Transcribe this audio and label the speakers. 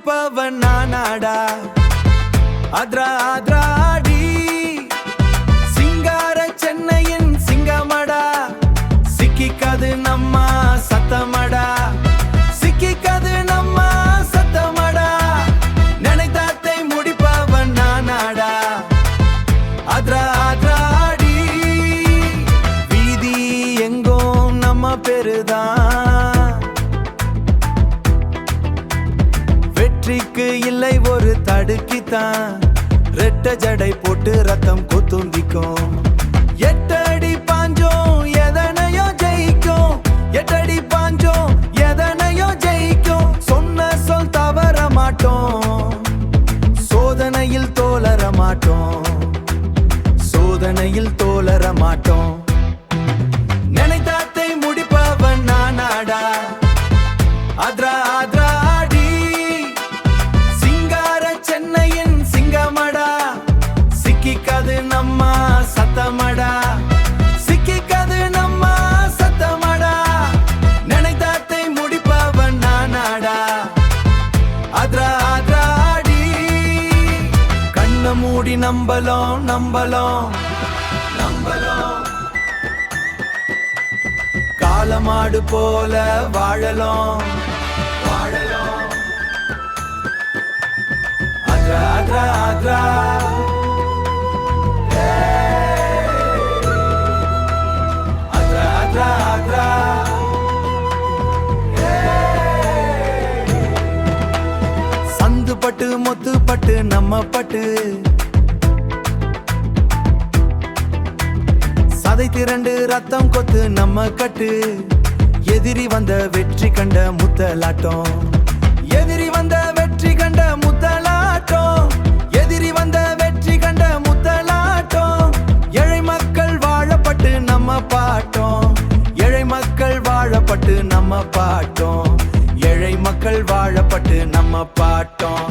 Speaker 1: முடிப்பவன் நானாடா. ஆத்ரா ஆத்ராடி சிங்கார சென்னையின் சிங்கமடா. சிக்கிக்காது நம்ம சத்தமடா, சிக்கிக்காது நம்ம சத்தமடா. நினைத்தாத்தை முடிப்பவன் நானாடா. ஆத்ரா ஆத்ராடி வீதி எங்கும் நம்ம பெருதான். வெற்றிக்கு இல்லை ஒரு தடுக்கித்தான். ரெட்ட ஜடை போட்டு ரத்தம் கொத்துந்திக்கும். எட்டடி பாஞ்சோம் எதனையோ ஜெயிக்கும். எட்டடி பாஞ்சோம் எதனையோ ஜெயிக்கும். சொன்ன சொல் தவற மாட்டோம். சோதனையில் தோலர மாட்டோம். சோதனையில் தோலர மாட்டோம். நினைத்தாத்தை முடிப்பவன் நானாடா. ஆத்ரா ஆத்ராடி சிங்கார சென்னையின் சிங்கமடா. சிக்கிக்காது நம்ம சத்தமடா, சிக்கிக்காது நம்ம சத்தமடா. நினைத்தாத்தை முடிப்பவன் நானாடா. ஆத்ரா ஆத்ராடி கண்ண மூடி நம்பலாம் நம்பலாம் நம்பலாம். காலமாடு போல வாழலாம் வாழலாம். ஆத்ரா ஆத்ரா ஆத்ரா ஆத்ரா ஆத்ரா ஆத்ரா. சந்து பட்டு முத்து பட்டு நம்ம பட்டு. சதை திரண்டு ரத்தம் கொத்து நம்ம கட்டு. எதிரி வந்த வெற்றி கண்ட முத்தலாட்டம். எதிரி வந்த வெற்றி கண்ட முத்தலாட்டம். எதிரி வந்த வெற்றி கண்ட முத்தலாட்டம். ஏழை மக்கள் வாழப்பட்டு நம்ம பாட்டோம். ஏழை மக்கள் வாழப்பட்டு நம்ம பாட்டோம். ஏழை மக்கள் வாழப்பட்டு நம்ம பாட்டோம்.